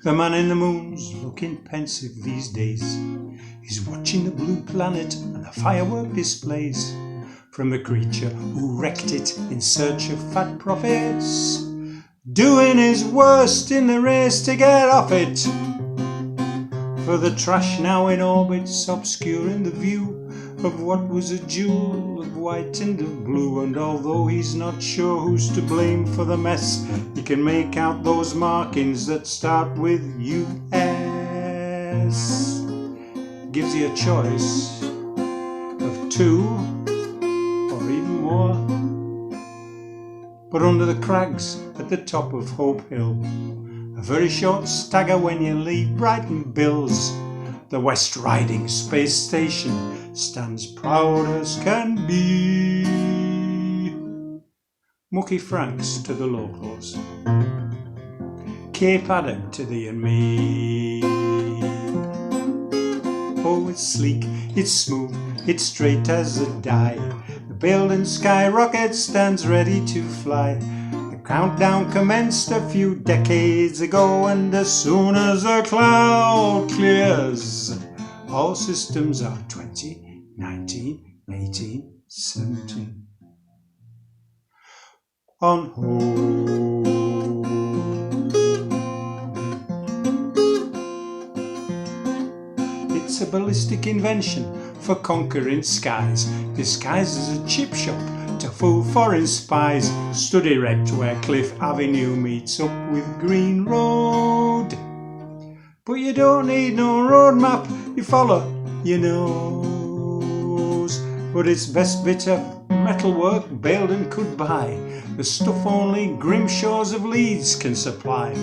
The man in the moon's looking pensive these days. He's watching the blue planet and the firework displays from the creature who wrecked it in search of fat profits, doing his worst in the race to get off it. For the trash now in orbit's obscuring the view of what was a jewel of white and of blue. And although he's not sure who's to blame for the mess, he can make out those markings that start with US. Gives you a choice of 2 or even more. But under the crags at the top of Hope Hill, a very short stagger when you leave Brighton Bills, the West Riding space station stands proud as can be. Mucky Franks to the locals, Cape Adam to thee and me. Oh, it's sleek, it's smooth, it's straight as a die. The Baildon Skyrocket stands ready to fly. The countdown commenced a few decades ago, and as soon as the cloud clears, all systems are 20, 19, 18, 17. On hold. It's a ballistic invention for conquering skies, disguised as a chip shop to fool foreign spies. Stood erect where Cliff Avenue meets up with Green Road. But you don't need no road map, you follow your nose. But it's best bit of metalwork Baildon could buy, the stuff only grim shores of Leeds can supply.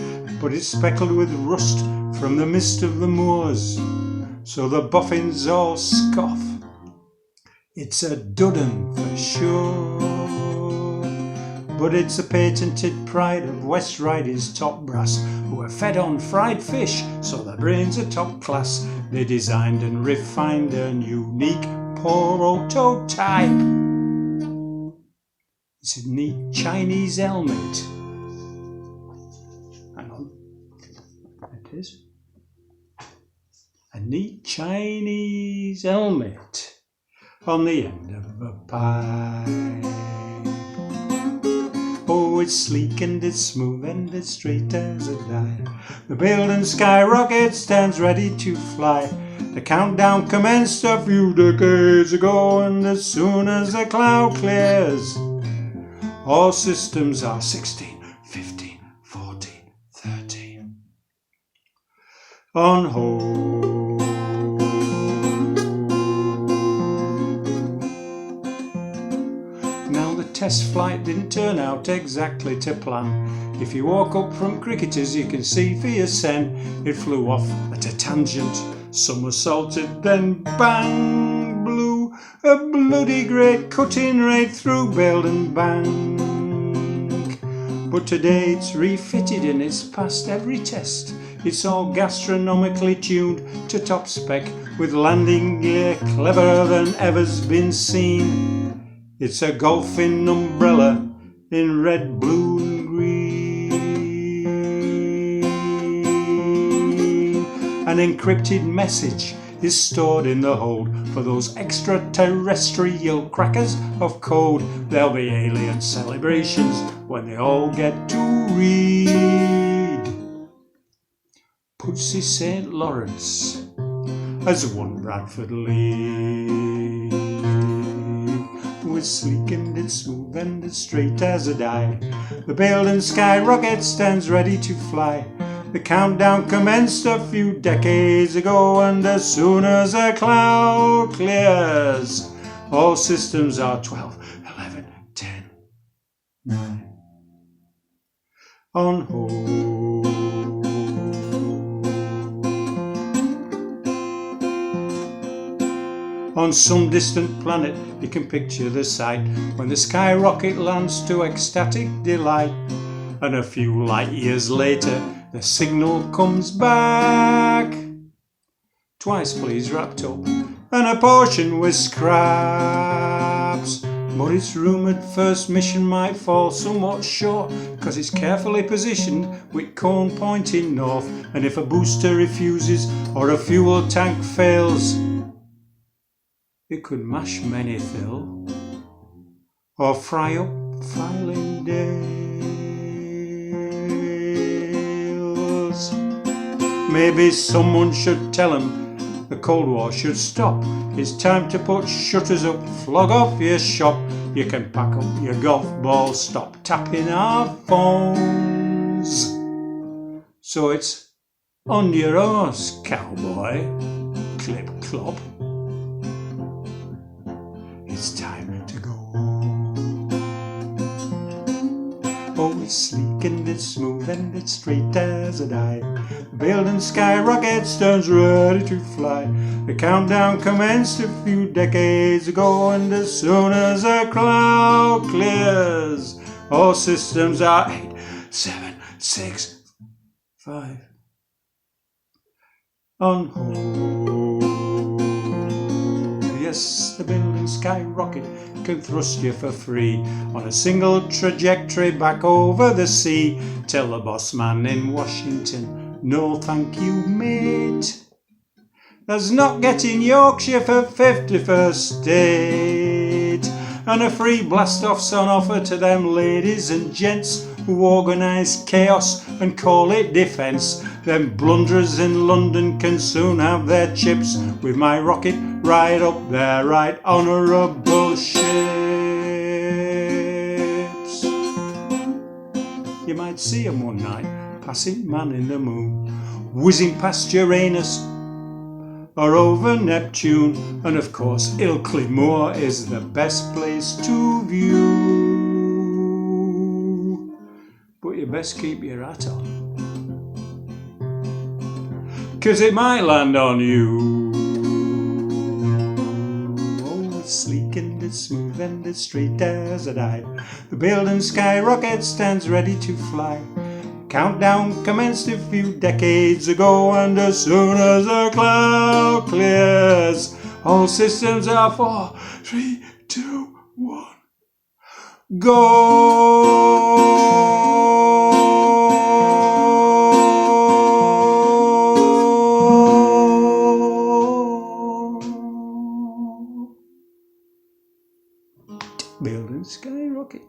But it's speckled with rust from the mist of the moors, so the boffins all scoff. It's a dud 'un for sure. But it's a patented pride of West Riding's top brass, who are fed on fried fish, so their brains are top class. They designed and refined a unique prototype. It's a neat Chinese helmet. Hang on. It is. A neat Chinese helmet on the end of a pipe. Oh, it's sleek and it's smooth and it's straight as a die. The Baildon Skyrocket stands ready to fly. The countdown commenced a few decades ago, and as soon as the cloud clears, all systems are 16, 15, 14, 13. On hold. Now the test flight didn't turn out exactly to plan. If you walk up from cricketers you can see for your sen, it flew off at a tangent, somersaulted, then bang, blew a bloody great cutting right through Baildon Bank. But today it's refitted and it's passed every test. It's all gastronomically tuned to top spec, with landing gear cleverer than ever's been seen. It's a golfing umbrella in red, blue and green. An encrypted message is stored in the hold for those extraterrestrial crackers of code. There'll be alien celebrations when they all get to read. Pudsey St. Lawrence has won Bradford League. It's sleek and it's smooth and it's straight as a die. The Baildon Skyrocket stands ready to fly. The countdown commenced a few decades ago, and as soon as the cloud clears, all systems are 12, 11, 10, 9. On hold. On some distant planet you can picture the sight when the skyrocket lands to ecstatic delight, and a few light years later the signal comes back. Twice please wrapped up and a portion with scraps. But it's rumoured first mission might fall somewhat short, 'cause it's carefully positioned with cone pointing north. And if a booster refuses or a fuel tank fails, it could mash many thill or fry up filing dales. Maybe someone should tell 'em the Cold War should stop. It's time to put shutters up, flog off your shop. You can pack up your golf ball, stop tapping our phones. So it's on your horse, cowboy, clip clop. It's time to go home. Oh, it's sleek and it's smooth and it's straight as a die. Baildon Skyrocket stands ready to fly. The countdown commenced a few decades ago, and as soon as a cloud clears, all systems are 8, 7, 6, 5 on hold. Yes, the Baildon Skyrocket can thrust you for free on a single trajectory back over the sea. Tell the boss man in Washington, no thank you mate. There's not getting Yorkshire for 51st state. And a free blast-off's on offer to them ladies and gents who organise chaos and call it defence. Them blunderers in London can soon have their chips with my rocket right up their right honourable ships. You might see 'em one night, passing man in the moon, whizzing past Uranus or over Neptune. And of course Ilkley Moor is the best place to view. But you best keep your hat on, 'cause it might land on you. Oh, it's sleek and it's smooth and it's straight as a die. The Baildon Skyrocket stands ready to fly. Countdown commenced a few decades ago, and as soon as the cloud clears, all systems are 4, 3, 2, 1, go! Baildon Skyrocket.